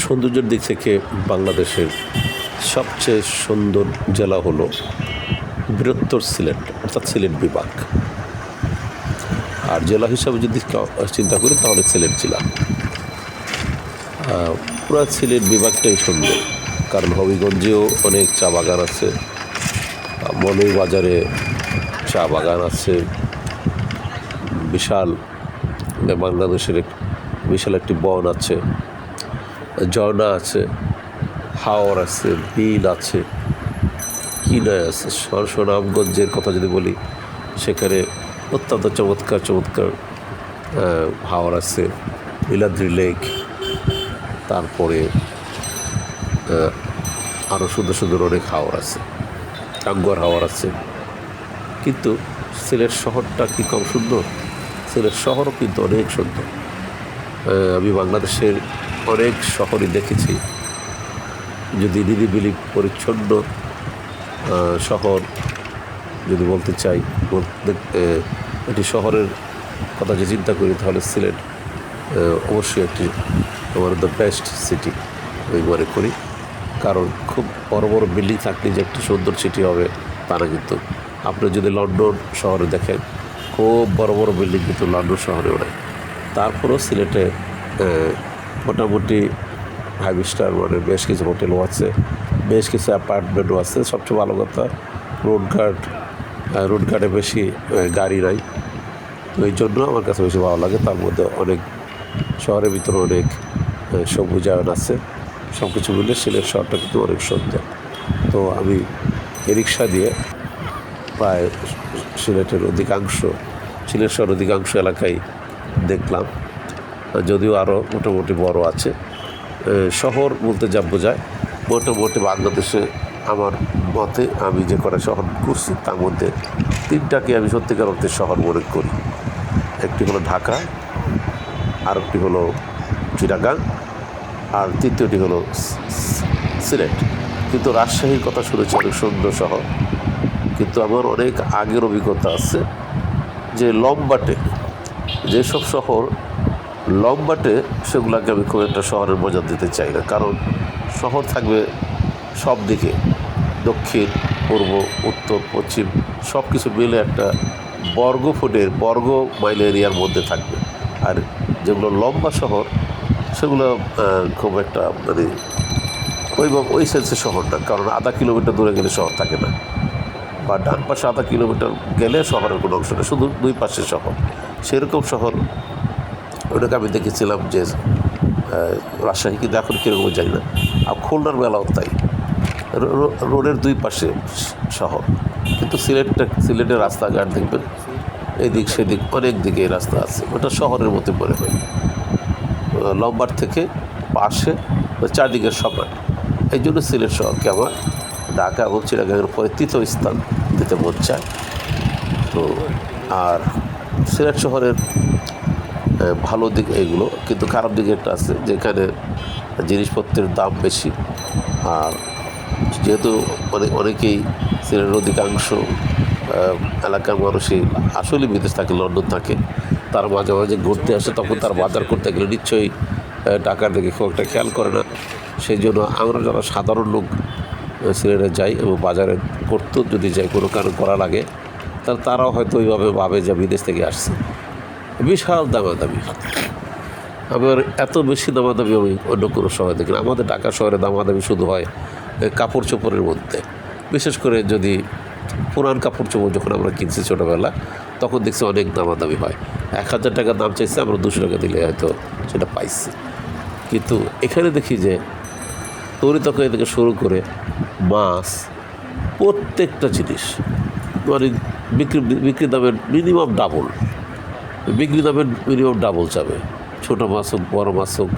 সৌন্দর্যের দিক থেকে বাংলাদেশের সবচেয়ে সুন্দর জেলা হলো বৃহত্তর সিলেট, অর্থাৎ সিলেট বিভাগ। আর জেলা হিসাবে যদি চিন্তা করি তাহলে সিলেট জেলা। পুরো সিলেট বিভাগটাই সুন্দর, কারণ হবিগঞ্জেও অনেক চা বাগান আছে, মৌলভীবাজারে চা বাগান আছে, বিশাল বাংলাদেশের বিশাল একটি বন আছে, ঝর্ণা আছে, হাওর আছে, বিল আছে, কি নয় আছে। সুনামগঞ্জের কথা যদি বলি, সেখানে অত্যন্ত চমৎকার চমৎকার হাওর আছে, নীলাদ্রি লেক, তারপরে আরও সুন্দর সুন্দর অনেক হাওর আছে, টাঙ্গুয়ার হাওর আছে। কিন্তু সিলেট শহরটা কি কম সুন্দর? সিলেট শহরও কিন্তু অনেক সুন্দর। আমি বাংলাদেশের অনেক শহরই দেখেছি, যদি নিরিবিলি পরিচ্ছন্ন শহর যদি বলতে চাই, এটি শহরের কথা যে চিন্তা করি, তাহলে সিলেট অবশ্যই একটি আমার দ্য বেস্ট সিটি আমি মনে করি। কারণ খুব বড় বড় বিল্ডিং থাকলে যে একটি সুন্দর সিটি হবে তা না। কিন্তু আপনি যদি লন্ডন শহরে দেখেন, খুব বড় বড় বিল্ডিং কিন্তু লন্ডন শহরেও নেই। তারপরেও সিলেটে মোটামুটি 5 স্টার মানে বেশ কিছু হোটেলও আছে, বেশ কিছু অ্যাপার্টমেন্টও আছে। সবচেয়ে ভালো কথা, রোডঘাটে বেশি গাড়ি নাই, তো এই জন্য আমার কাছে বেশি ভালো লাগে। তার মধ্যে অনেক শহরের ভিতরে অনেক সবুজায়ন আছে, সব কিছু মিলে সিলেট শহরটা কিন্তু অনেক সুন্দর। তো আমি রিক্সা দিয়ে প্রায় সিলেট শহরের অধিকাংশ এলাকায় দেখলাম, যদিও আরও মোটামুটি বড় আছে। শহর বলতে যা বোঝায়, মোটামুটি বাংলাদেশে আমার মতে আমি যে কটা শহর ঘুরছি তার মধ্যে 3টাকে আমি সত্যিকার অর্থে শহর মনে করি। একটি হলো ঢাকা, আরেকটি হলো চিটাগাং, আর তৃতীয়টি হলো সিলেট। কিন্তু রাজশাহীর কথা শুনেছি, অনেক সুন্দর শহর। কিন্তু আমার অনেক আগের অভিজ্ঞতা আছে যে লম্বাটে যেসব শহর লম্বাটে, সেগুলোকে আমি খুব একটা শহরের মজা দিতে চাই না। কারণ শহর থাকবে সব দিকে, দক্ষিণ, পূর্ব, উত্তর, পশ্চিম, সব কিছু মিলে একটা বর্গ মাইল এরিয়ার মধ্যে থাকবে। আর যেগুলো লম্বা শহর, সেগুলো খুব একটা মানে ওই সেন্সের শহর না। কারণ আধা কিলোমিটার দূরে গেলে শহর থাকে না, বা ডান পাশে আধা কিলোমিটার গেলে শহরের কোনো অংশ নেই, শুধু দুই পাশে শহর। সেরকম শহর ওটাকে আমি দেখেছিলাম যে রাজশাহী, কিন্তু এখন কীরকম জানি না। আর খুলনার মেলাও তাই, রোডের দুই পাশে শহর। কিন্তু সিলেটের রাস্তাঘাট দেখবেন এদিক সেদিক অনেক দিকে এই রাস্তা আছে, ওটা শহরের মতো মনে হয়। লম্বার থেকে পাশে চারদিকের সমান। এই জন্য সিলেট শহরকে আমার ঢাকা এবং চিটাগাংয়ের পরে তৃতীয় স্থান দিতে মন চায়। তো আর সিলেট শহরের ভালো দিক এইগুলো, কিন্তু খারাপ দিক একটা আছে, যেখানে জিনিসপত্রের দাম বেশি। আর যেহেতু অনেকেই সিলেটের অধিকাংশ এলাকার মানুষই আসলে বিদেশ থাকে, লন্ডন থাকে, তার মাঝে মাঝে ঘুরতে আসে, তখন তার বাজার করতে গেলে নিশ্চয়ই টাকার দিকে খুব একটা খেয়াল করে না। সেই জন্য আমরা যারা সাধারণ লোক সিলেটে যাই এবং বাজারে করতে যদি যাই, কোনো কারণ করা লাগে, তাহলে তারাও হয়তো ওইভাবে ভাবে যে বিদেশ থেকে আসছে। বিশাল দামাদামি, আবার এত বেশি দামাদামি আমি অন্য কোনো শহরে দেখি না। আমাদের ঢাকা শহরে দামাদামি শুধু হয় কাপড় চোপড়ের মধ্যে, বিশেষ করে যদি পুরান কাপড় চোপড় যখন আমরা কিনছি ছোটোবেলা, তখন দেখছি অনেক দামাদামি হয়। 1000 টাকা দাম চাইছে, আমরা 200 টাকা দিলে হয়তো সেটা পাইছি। কিন্তু এখানে দেখি যে তরি তরকারি থেকে শুরু করে মাছ, প্রত্যেকটা জিনিস মানে বিক্রি দামের মিনিমাম ডাবল যাবে। ছোটো মাছ হোক, বড়ো মাছ হোক,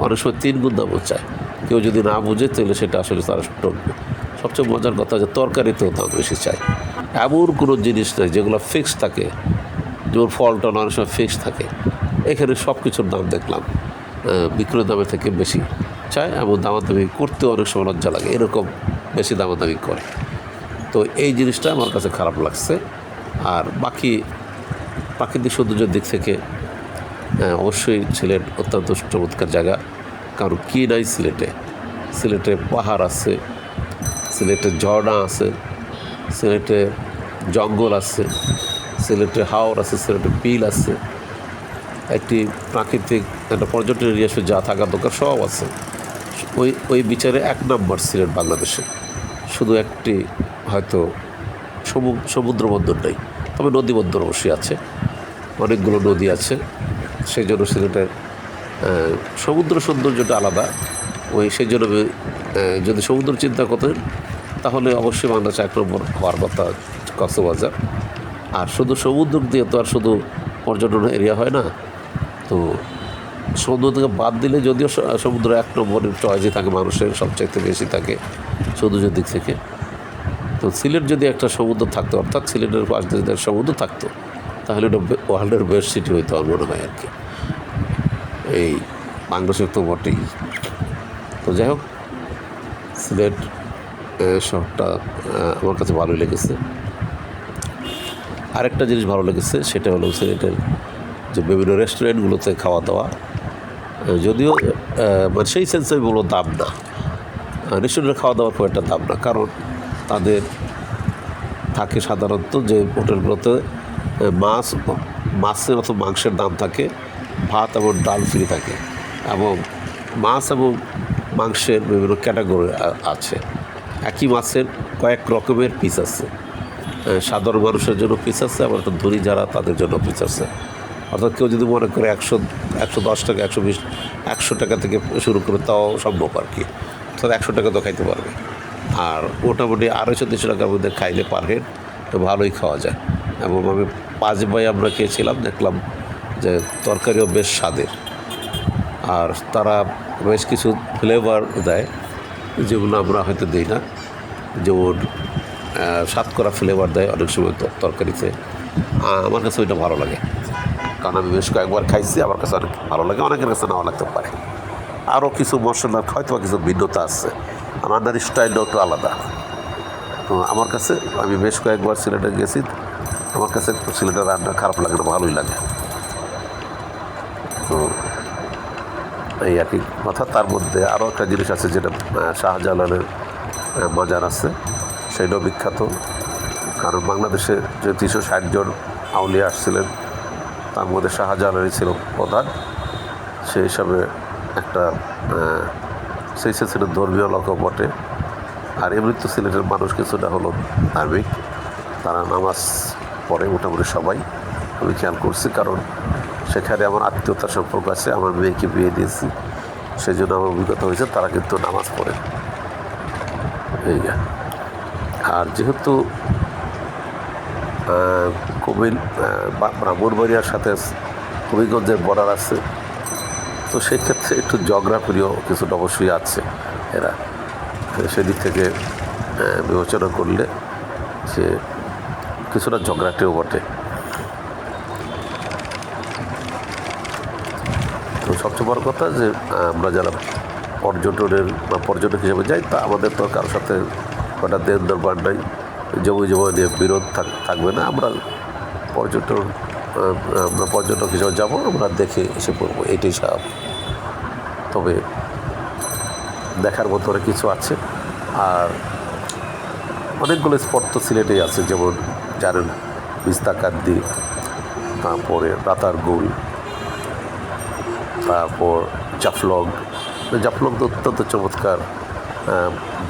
অনেক সময় 3 গুণ দামও চায়। কেউ যদি না বুঝে তাহলে সেটা আসলে তারা টকবে। সবচেয়ে মজার কথা যে তরকারিতেও দাম বেশি চায়। এমন কোনো জিনিস নেই যেগুলো ফিক্সড থাকে, যেমন ফল টল অনেক সময় ফিক্সড থাকে। এখানে সব কিছুর দাম দেখলাম বিক্রয় দামের থেকে বেশি চায়, এবং দামাদামি করতেও অনেক সময় লজ্জা লাগে, এরকম বেশি দামাদামি করে। তো এই জিনিসটা আমার কাছে খারাপ লাগছে। আর বাকি প্রাকৃতিক সৌন্দর্যের দিক থেকে অবশ্যই সিলেট অত্যন্ত চমৎকার জায়গা। কারণ কী নাই সিলেটে? সিলেটে পাহাড় আছে, সিলেটে ঝর্ণা আছে, সিলেটে জঙ্গল আছে, সিলেটে হাওর আছে, সিলেটে বিল আছে, একটি প্রাকৃতিক একটা পর্যটন এরিয়া যা থাকা দরকার সব আছে। ওই বিচারে 1 নম্বর সিলেট বাংলাদেশে। শুধু একটি হয়তো সমুদ্র বন্দর নেই, তবে নদী বন্দর অবশ্যই আছে, অনেকগুলো নদী আছে। সেই জন্য সিলেটের সমুদ্র সৌন্দর্যটা আলাদা। সেই জন্য যদি সমুদ্র চিন্তা করতেন তাহলে অবশ্যই বাংলাদেশ 1 নম্বর হওয়ার কথা কক্সবাজার। আর শুধু সমুদ্র দিয়ে তো আর শুধু পর্যটন এরিয়া হয় না। তো সমুদ্র থেকে বাদ দিলে যদিও সমুদ্র 1 নম্বরের চয়েসই থাকে, মানুষের সবচাইতে বেশি থাকে সৌন্দর্যের দিক থেকে। তো সিলেট যদি একটা সমুদ্র থাকতো, অর্থাৎ সিলেটের পাশ দিয়ে যদি সমুদ্র থাকতো, তাহলে এটা ওয়ার্ল্ডের বেস্ট সিটি হইতো আমার মনে হয় আর কি। এই বাংলাদেশের তো বটেই। তো যাই হোক, সিলেট শহরটা আমার কাছে ভালোই লেগেছে। আরেকটা জিনিস ভালো লেগেছে, সেটা হলো সিলেটের যে বিভিন্ন রেস্টুরেন্টগুলোতে খাওয়া দাওয়া, যদিও মানে সেই সেন্সে আমি বলবো দাম না, রেস্টুরেন্টের খাওয়া দাওয়ার খুব একটা দাম না। কারণ তাদের থাকে সাধারণত যে হোটেলগুলোতে মাছের অথবা মাংসের দাম থাকে, ভাত এবং ডাল ফ্রি থাকে, এবং মাছ এবং মাংসের বিভিন্ন ক্যাটাগরি আছে। একই মাছের কয়েক রকমের পিস আছে, সাধারণ মানুষের জন্য পিস আছে, আবার একটা ধনী যারা তাদের জন্য পিস আছে। অর্থাৎ কেউ যদি মনে করে 110 টাকা, 100 টাকা থেকে শুরু করে, তাও সম্ভব আর কি। অর্থাৎ 100 টাকা তো খাইতে পারবে। আর মোটামুটি 250-300 টাকার মধ্যে খাইলে পার হেড ভালোই খাওয়া যায়। এবং আমি 5 ভাই আমরা খেয়েছিলাম, দেখলাম যে তরকারিও বেশ স্বাদের। আর তারা বেশ কিছু ফ্লেভার দেয় যেগুলো আমরা হয়তো দিই না, যেমন সাতকরা ফ্লেভার দেয় অনেক সময় তরকারিতে। আমার কাছে ওইটা ভালো লাগে, কারণ আমি বেশ কয়েকবার খাইছি, আমার কাছে অনেক ভালো লাগে, অনেকের কাছে নাও লাগতে পারে। আরও কিছু মশলার হয়তো বা কিছু ভিন্নতা আছে, রান্নার স্টাইলটাও একটু আলাদা। তো আমার কাছে, আমি বেশ কয়েকবার সিলেটে গেছি, আমার কাছে সিলেটের রান্না খারাপ লাগে না, ভালোই লাগে। তো এই আর কি কথা। তার মধ্যে আরও একটা জিনিস আছে, যেটা শাহজালালের মাজার আছে, সেটাও বিখ্যাত। কারণ বাংলাদেশে যে 360 জন আউলিয়া আসছিলেন, তার মধ্যে শাহজালালই ছিল প্রধান। সেই হিসাবে একটা সেই সিলেটের ধর্মীয় এলাকা বটে। আর এমনি তো সিলেটের মানুষ কিছুটা হলো ধার্মিক, তারা নামাজ পড়ে মোটামুটি সবাই, আমি খেয়াল করছি। কারণ সেখানে আমার আত্মীয়তার সম্পর্ক আছে, আমার মেয়েকে বিয়ে দিয়েছি, সেই জন্য আমার অভিজ্ঞতা হয়েছে তারা কিন্তু নামাজ পড়ে। এই আর যেহেতু ব্রাহ্মণবাড়িয়ার সাথে হবিগঞ্জের বর্ডার আছে, তো সেক্ষেত্রে একটু জিওগ্রাফিরও কিছুটা অবশ্যই আছে। এরা সেদিক থেকে বিবেচনা করলে সে কিছুটা জিওগ্রাফিও বটে। তো সবচেয়ে বড় কথা যে আমরা যারা পর্যটক হিসেবে যাই, তা আমাদের তো কারোর সাথে কটা দেন দরবার নাই, জমি নিয়ে বিরোধ থাকবে না। আমরা পর্যটক হিসেবে যাবো, আমরা দেখে এসে পড়বো, এটাই স্বাভাবিক। তবে দেখার মতো অনেক কিছু আছে। আর অনেকগুলো স্পট তো সিলেটেই আছে, যেমন জানেন বিস্তাকান্দি, তারপরে রাতারগুল, তারপর জাফলং তো অত্যন্ত চমৎকার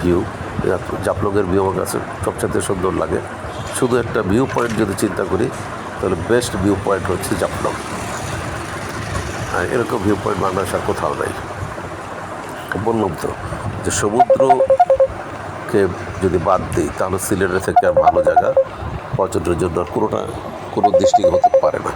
ভিউ। জাফলংয়ের ভিউ আমার কাছে সবচেয়ে সুন্দর লাগে। শুধু একটা ভিউ পয়েন্ট যদি চিন্তা করি, তাহলে বেস্ট ভিউ পয়েন্ট হচ্ছে জাফলং। এরকম ভিউ পয়েন্ট বাংলাদেশ আর কোথাও নাই। বললাম তো যে সমুদ্রকে যদি বাদ দিই, তাহলে সিলেটের থেকে আর ভালো জায়গা পর্যটনের জন্য আর কোনো দৃষ্টিকে হতে পারে না।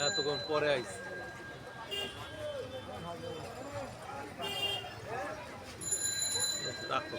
এতক্ষণ পরে আইস রাখো